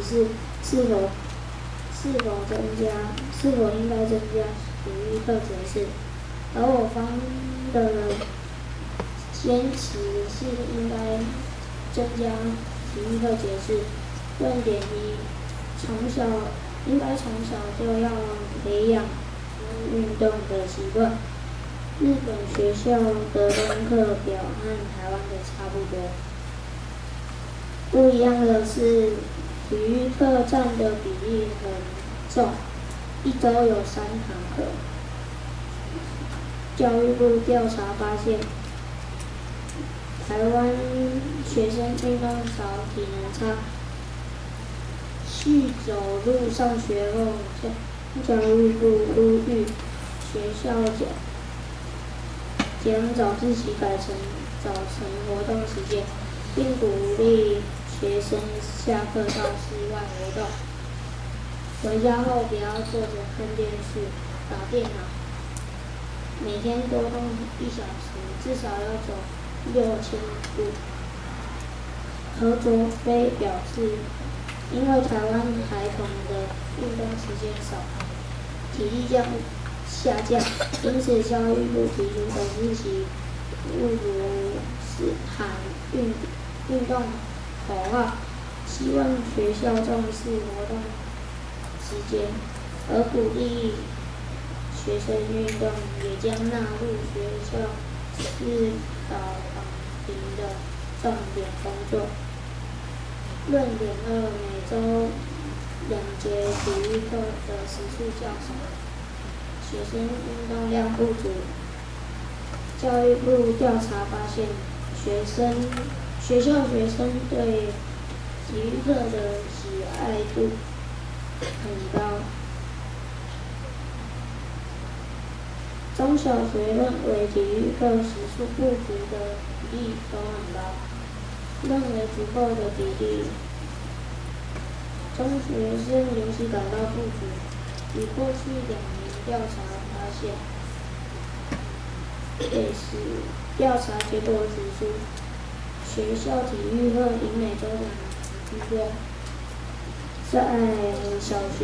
是否应该增加体育课节次，而我方的人坚持是应该增加体育课节次。论点一，应该从小就要培养运动的习惯。日本学校的功课表和台湾的差不多，不一样的是体育课占的比例很重，一周有3堂课。教育部调查发现，台湾学生运动少，体能差。续走路上学后，教育部呼吁学校将早自习改成早晨活动时间，并鼓励学生下课到室外活动。回家后不要坐着看电视、打电脑，每天多动1小时，至少要走6000步。何卓飞表示，因为台湾孩童的运动时间少，体力下降，因此教育部提出早自习不如喊运动口号，希望学校重视活动时间，而鼓励学生运动也将纳入学校指导访评的重点工作。论点2，每周2节体育课的时数较少，学生运动量不足。教育部调查发现，学校学生对体育课的喜爱度很高。中小学认为体育课时数不足的比例都很高，认为足够的比例。中学生尤其感到不足。以过去2年调查发现，调查结果指出，学校体育课以每周2堂居多，在小学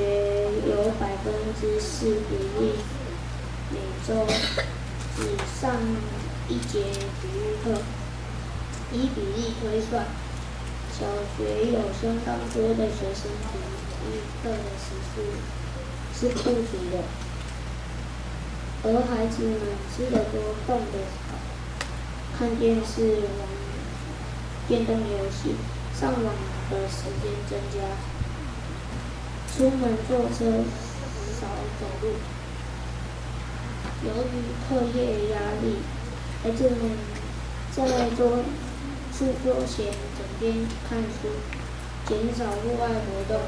有4%比例每周只上1节体育课。依比例推算，小学有相当多的学生体育课的时数是不足的，而孩子们吃得多、动得少，看电视、玩电动游戏、上网的时间增加，出门坐车少走路。由于课业压力，孩子们在做闲整天看书，减少户外活动，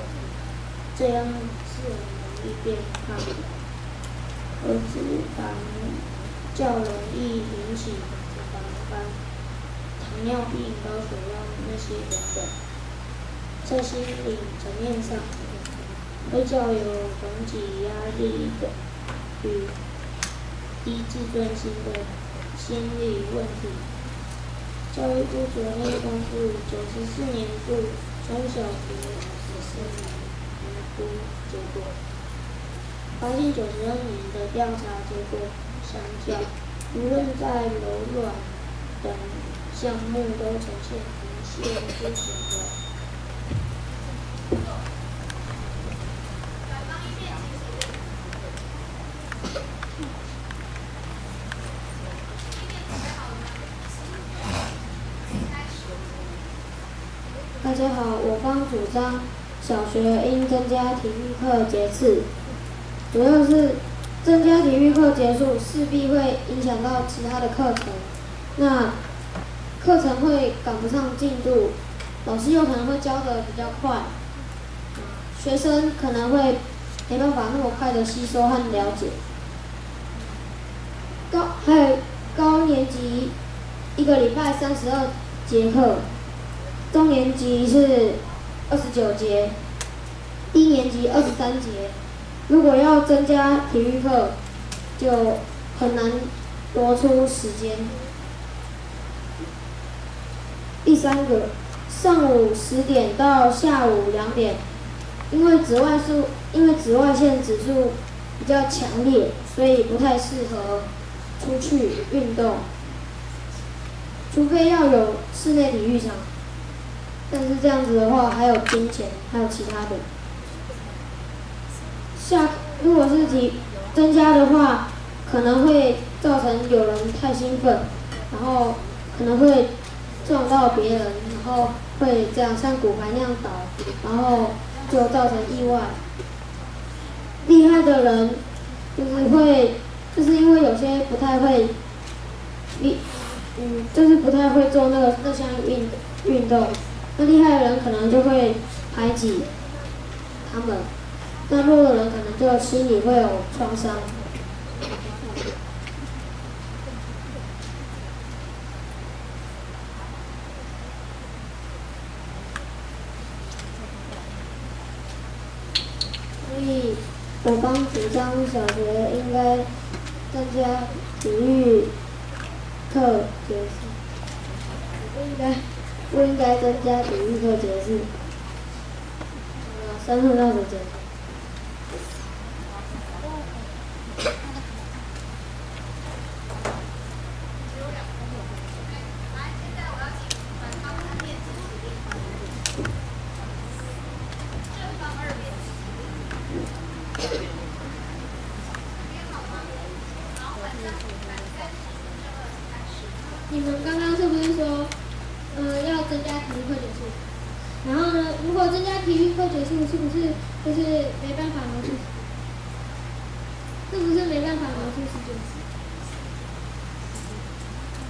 这样是很容易变胖的，而脂肪较容易引起脂肪肝、糖尿病、高血压那些等等。在心理层面上，会较有缓解压力的与低自尊心的心理问题。教育部昨天公布94年度中小学14年评估结果，发现92年的调查结果相较，无论在柔软等项目都呈现明显不足的。大家好，我方主张小学应增加体育课节次，主要是增加体育课节数势必会影响到其他的课程，那课程会赶不上进度，老师有可能会教得比较快，学生可能会没办法那么快的吸收和了解。还有高年级1个礼拜32节课，中年级是29节，低年级23节。如果要增加体育课，就很难挪出时间。第3个，上午10点到下午2点因为紫外线指数比较强烈，所以不太适合出去运动，除非要有室内体育场。但是这样子的话，还有金钱，还有其他的。如果是增加的话，可能会造成有人太兴奋，然后可能会撞到别人，然后会这样像骨牌那样倒，然后就造成意外。厉害的人就是因为有些不太会，就是不太会做那项运动，那厉害的人可能就会排挤他们，那弱的人可能就心里会有创伤。所以，我刚主张小学应该增加体育课节数，不应该增加体育课节数。3分钟时间。你们刚刚是不是说，要增加体育课节数？然后呢，如果增加体育课节数，是不是就是没办法描述？是不是没办法描述时间？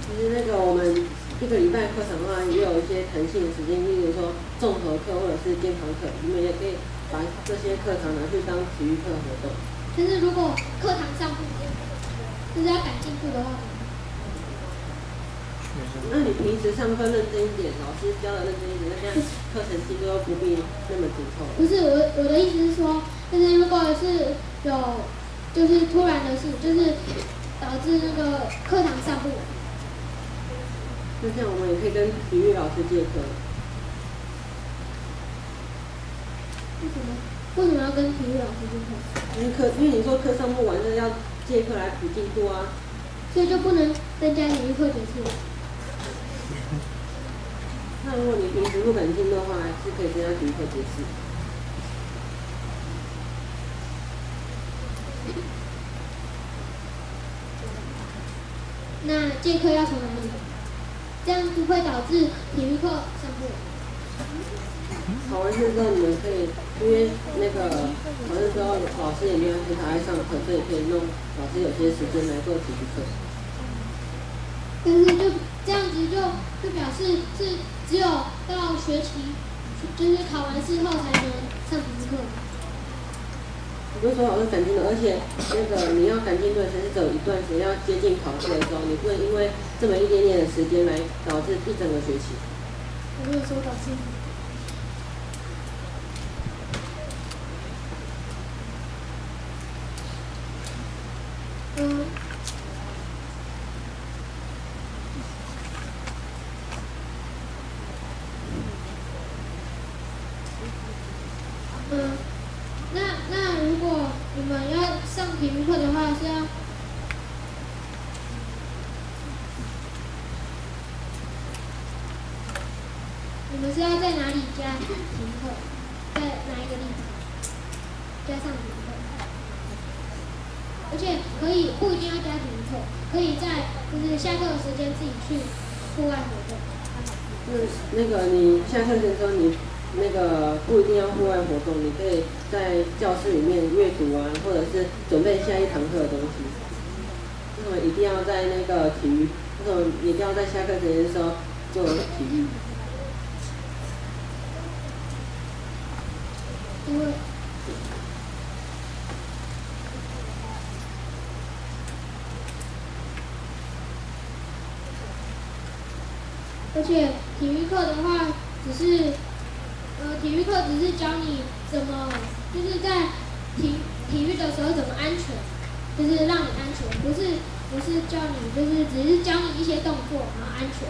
其实那个我们一个礼拜课程的话，也有一些弹性的时间，例如说综合课或者是健康课，你们也可以把这些课堂拿去当体育课活动。但是如果课堂上就是要赶进度的话，那你平时上课认真一点，老师教的认真一点，那这样课程进度又不必那么紧凑。不是我的意思是说，就是如果是有就是突然的事，就是导致那个课堂上不完。那这样我们也可以跟体育老师借课。为什么要跟体育老师借课？因为你说课上不完，就是要借课来补进度啊。所以就不能增加体育课节数。那如果你平时不赶进的话，还是可以增加体育课节数。那借课要从哪里？这样不会导致体育课上不完。考完试之后，你们可以，因为那个考试之后老师也没有安排上课，所以可以弄老师有些时间来做体育课。但是就这样子就表示是只有到学期，就是考完试后才能上体育课。不是说老师赶进度，而且那个你要赶进度，其实只有一段时间要接近考试的时候，你不能因为这么一点点的时间来导致一整个学期。我没有说导致。那如果你们要上体育课的话，是要你们是要在哪里加体育课？在哪一个地方加上体育课？而且可以不一定要加体育课，可以在就是下课的时间自己去户外活动。那个你下课的时候，你那个不一定要户外活动，你可以在教室里面阅读啊，或者是准备下一堂课的东西。为什么一定要在那个体育？为什么一定要在下课时间的时候做体育？因为而且体育课的话，体育课只是教你怎么，就是在体育的时候怎么安全，就是让你安全，不是教你，就是只是教你一些动作，然后安全，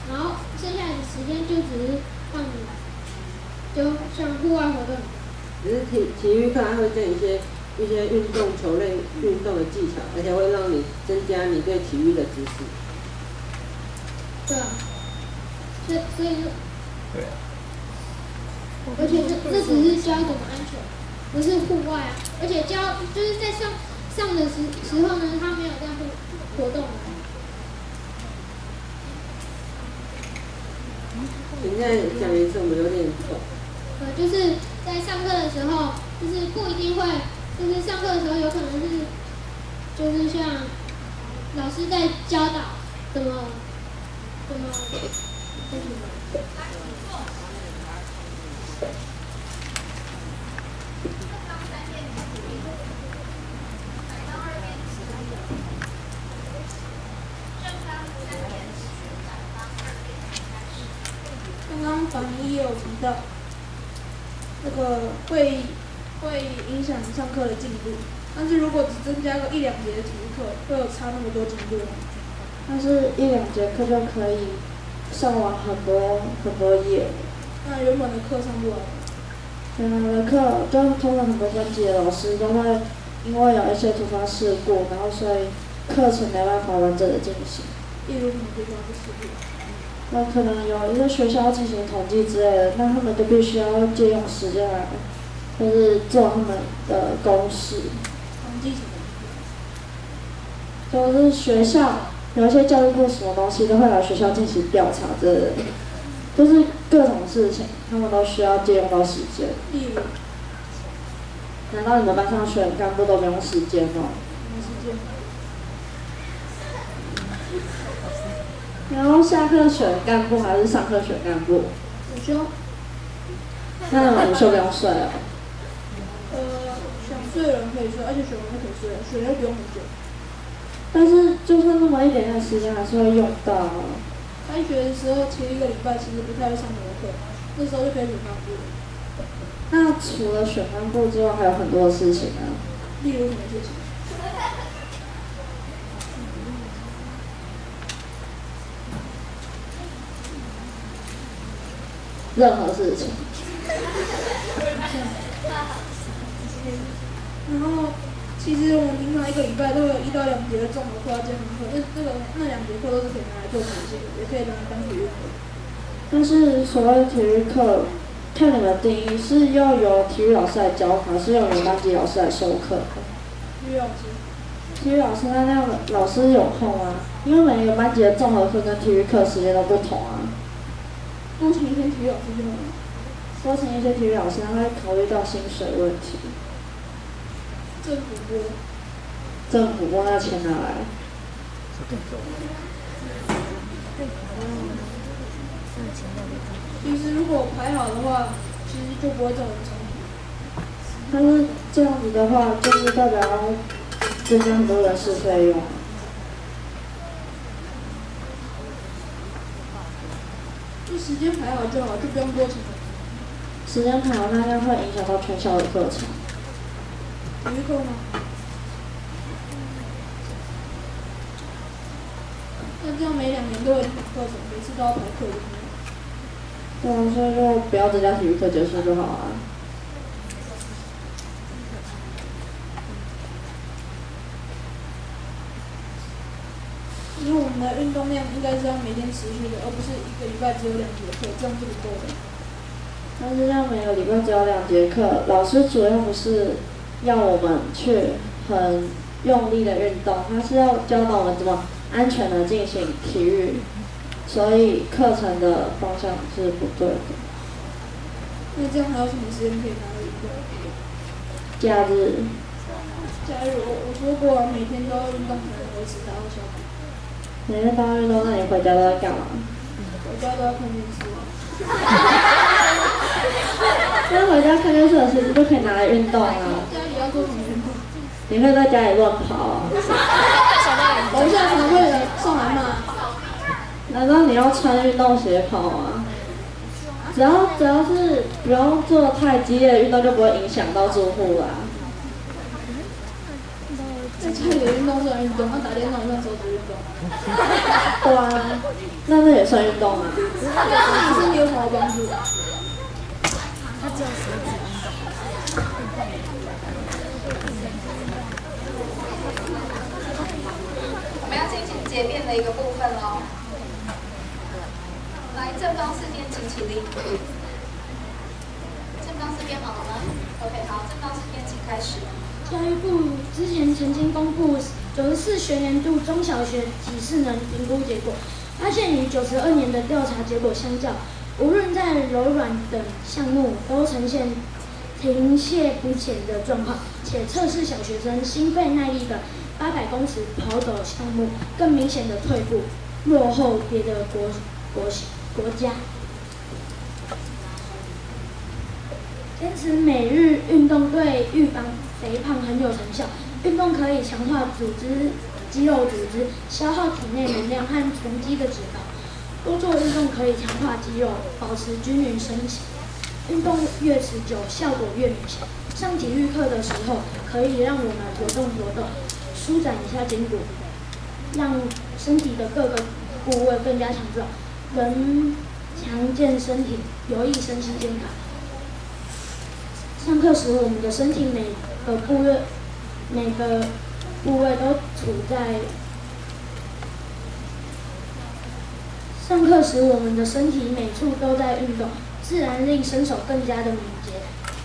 然后剩下的时间就只是让你，就像户外活动。只是体育课它会教你一些运动球类运动的技巧，而且会让你增加你对体育的知识。对啊，所以就，对。而且这只是教怎么安全，不是户外啊。而且教就是在上的时候呢，他没有在活动的。你现在讲一次，我们有点不懂。就是在上课的时候，就是不一定会，就是上课的时候有可能是，就是像老师在教导怎么，刚刚反一也有提到，那个会影响上课的进度，但是如果只增加个1、2节的体育课，会有差那么多进度吗？但是1、2节课就可以上完很多页。那原本的课上不完。原来的课就通常很多班级的老师都会因为有一些突发事故，然后所以课程没办法完整的进行。例如什么突发事故？那可能有一些学校进行统计之类的，那他们就必须要借用时间来，就是做他们的公式。统计什么？就是学校有一些教育部什么东西都会来学校进行调查之类的，就是各种事情，他们都需要借用到时间。例如？难道你们班上选干部都不用时间吗？没时间。然后下课选干部还是上课选干部？午休。那你们午休不用睡哦？想睡的人可以睡，而且选完就可以睡了，选又不用很久。但是就算那么一点点时间，还是会用到啊。开学的时候前1个礼拜其实不太会上什么课，那时候就可以选干部了。那除了选干部之外，还有很多事情啊。例如什么事情？任何事情。然后，其实我们平常1个礼拜都有1到2节的综合课要健康课，那2节课都是可以拿来做培训的，也可以拿来当体育课。但是所谓体育课，看你们定义是要由体育老师来教，还是由原班级老师来授课？体育老师。体育老师那样的老师有空啊，因为每一个班级的综合课跟体育课时间都不同啊。多请一些体育老师就好了。多请一些体育老师，他会考虑到薪水问题。政府拨。政府拨那钱哪来？其实如果排好的话，其实就不会造成冲突。但是这样子的话，就是代表增加很多人事费用。就时间排好就好，就不用多请人。时间排好，那样会影响到全校的课程。体育课吗？那这样每2年都有一场课程，每次都要排课就没有。对啊，所以就不要增加体育课结束就好了。因为我们的运动量应该是要每天持续的，而不是1个礼拜只有2节课，这样是不够的。但是像每个礼拜只有2节课，老师主要不是要我们去很用力的运动，他是要教导我们怎么安全的进行体育，所以课程的方向是不对的。那这样还有什么时间可以拿来运动？假日。假日我说过，每天都要运动才能维持达到效果。每天都要运动，那你回家都在干嘛？回家都要看电视。那回家看电视的时间就可以拿来运动啊。家里要做什么运动？你会在家里乱跑啊？楼下常会有人上来骂。难道你要穿运动鞋跑吗？只要是不用做太激烈的运动，就不会影响到住户啦。在家里的运动算运动，那打电脑算手指运动。对啊，那也算运动啊。对身体有什么帮助？他只有手指。我们要进行结辩的一个部分喽。来，正方四辩请起立。正方四辩好了吗 ？OK， 好，正方四辩请开始。教育部之前曾经公布94学年度中小学体适能评估结果，发现与92年的调查结果相较，无论在柔软等项目都呈现停滞不前的状况，且测试小学生心肺耐力的800公尺跑走项目更明显的退步，落后别的国家。坚持每日运动对预防肥胖很有成效。运动可以强化肌肉组织，消耗体内能量和囤积的脂肪。多做运动可以强化肌肉，保持均匀身形。运动越持久，效果越明显。上体育课的时候，可以让我们活动，舒展一下筋骨，让身体的各个部位更加强壮，能强健身体，有益身心健康。上课时，我们的身体每个部位都处在。上课时，我们的身体每处都在运动，自然令身手更加的敏捷。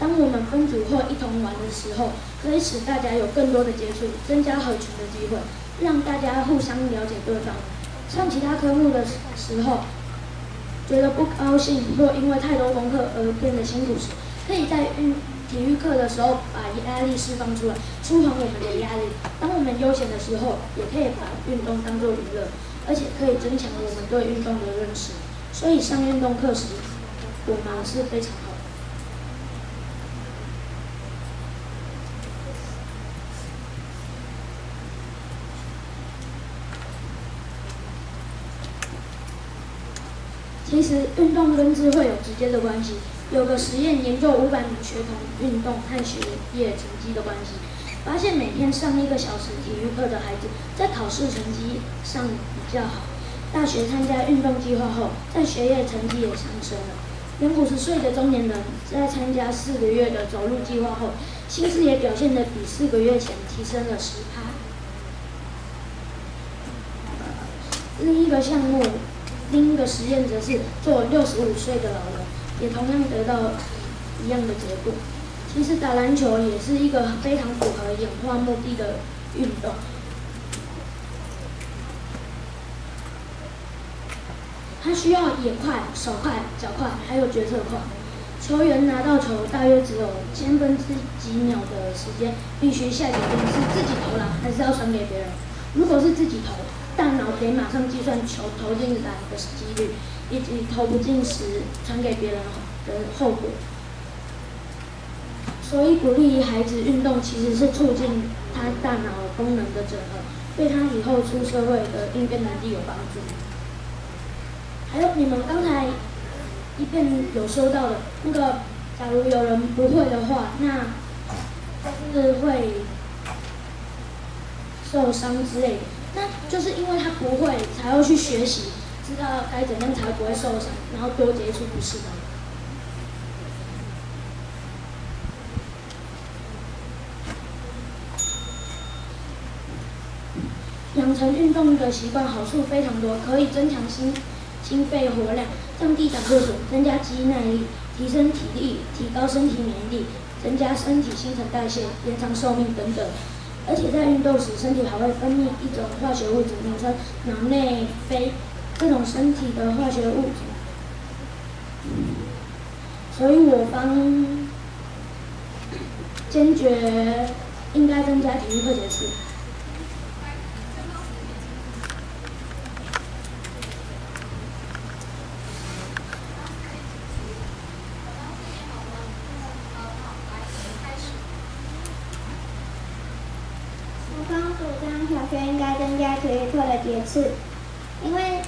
当我们分组或一同玩的时候，可以使大家有更多的接触，增加合群的机会，让大家互相了解对方。上其他科目的时候，觉得不高兴或因为太多功课而变得辛苦时，可以在体育课的时候把压力释放出来，舒缓我们的压力。当我们悠闲的时候，也可以把运动当作娱乐，而且可以增强我们对运动的认识。所以上运动课时，我们是非常好的。其实运动跟智慧有直接的关系。有个实验研究500名学童运动和学业成绩的关系，发现每天上1个小时体育课的孩子，在考试成绩上比较好。大学参加运动计划后，在学业成绩也上升了。连50岁的中年人在参加4个月的走路计划后，心智也表现得比4个月前提升了10%。另一个实验则是做65岁的老人，也同样得到一样的结果。其实打篮球也是一个非常符合演化目的的运动。它需要眼快、手快、脚快，还有决策快。球员拿到球大约只有千分之几秒的时间，必须下决定是自己投篮还是要传给别人。如果是自己投，大脑得马上计算球投进篮的几率，以及投不进时传给别人的后果。所以鼓励孩子运动，其实是促进他大脑功能的整合，对他以后出社会的应变能力有帮助。还有你们刚才一遍有说到的那个，假如有人不会的话，那是会受伤之类的。那就是因为他不会，才要去学习，知道该怎样才不会受伤，然后多接触，不是吗？养成运动的习惯好处非常多，可以增强心肺活量，降低胆固醇，增加肌耐力，提升体力，提高身体免疫力，增加身体新陈代谢，延长寿命等等。而且在运动时，身体还会分泌一种化学物质，名称脑内啡。这种身体的化学物质，所以我方坚决应该增加体育课节次。小学应该增加体育课的节次，因为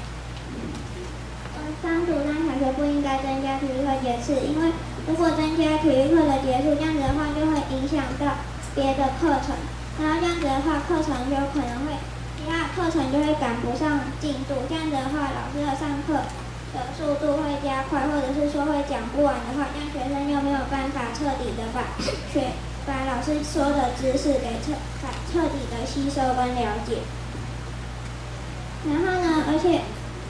方主张小学不应该增加体育课节次，因为如果增加体育课的节数，这样子的话就会影响到别的课程，然后这样子的话课程就可能会其他课程就会赶不上进度，这样子的话老师的上课的速度会加快，或者是说会讲不完的话，这样学生就没有办法彻底的把老师说的知识给彻底的吸收跟了解。然后呢，而且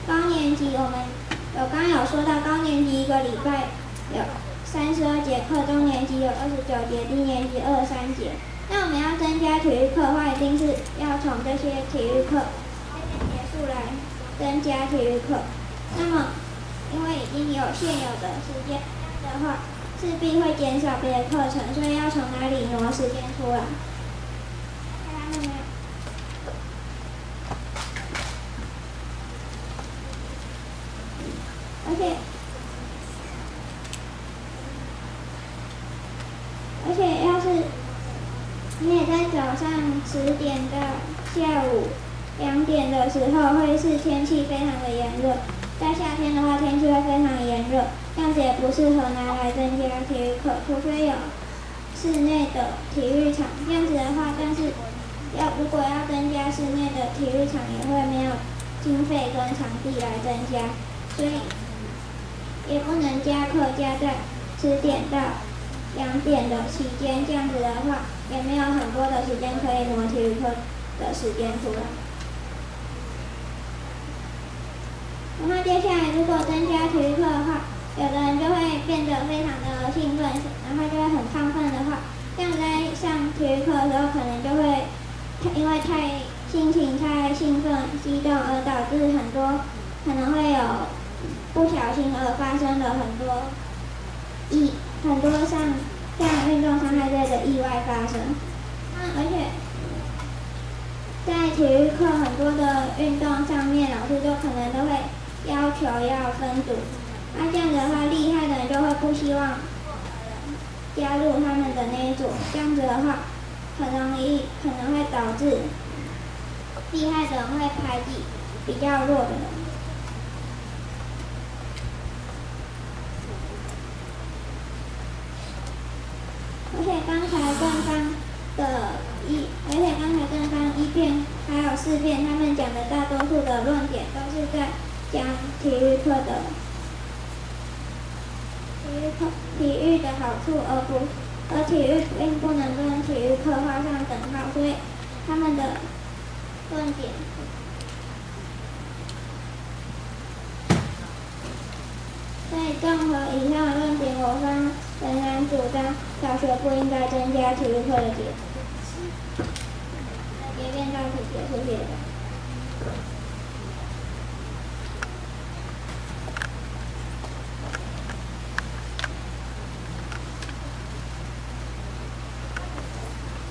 高年级我们刚刚有说到，高年级一个礼拜有32节课，中年级有29节，低年级23节。那我们要增加体育课的话，一定是要从这些体育课结束来增加体育课。那么，因为已经有现有的时间的话，势必会减少别的课程，所以要从哪里挪时间出来？看到没有？而且要是你也在早上10点到下午2点的时候，会是天气非常的炎热。在夏天的话，天气会非常炎热，这样子也不适合拿来增加体育课，除非有室内的体育场。这样子的话，但是如果要增加室内的体育场，也会没有经费跟场地来增加，所以也不能加课加在10点到2点的期间。这样子的话，也没有很多的时间可以挪体育课的时间出来。然后接下来，如果增加体育课的话，有的人就会变得非常的兴奋，然后就会很亢奋的话，这样在上体育课的时候，可能就会因为心情太兴奋、激动，而导致可能会有不小心而发生了很多像运动伤害类的意外发生。而且在体育课很多的运动上面，老师就可能都会要求要分组。这样子的话，厉害的人就会不希望加入他们的那一组，这样子的话，可能会导致厉害的人会排挤比较弱的人。而且刚才正方1辩还有4辩，他们讲的大多数的论点都是在讲体育的好处，而体育并不能跟体育课画上等号，所以他们的论点。所以综合以上的论点，我方仍然主张小学不应该增加体育课的节数。结辩到此结束，谢谢。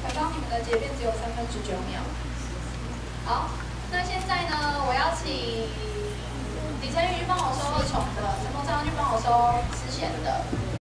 刚刚你们的结辩只有9/3。好，那现在呢，我要请李晨宇帮我收虫的，陈鹏昌去帮我收之前的。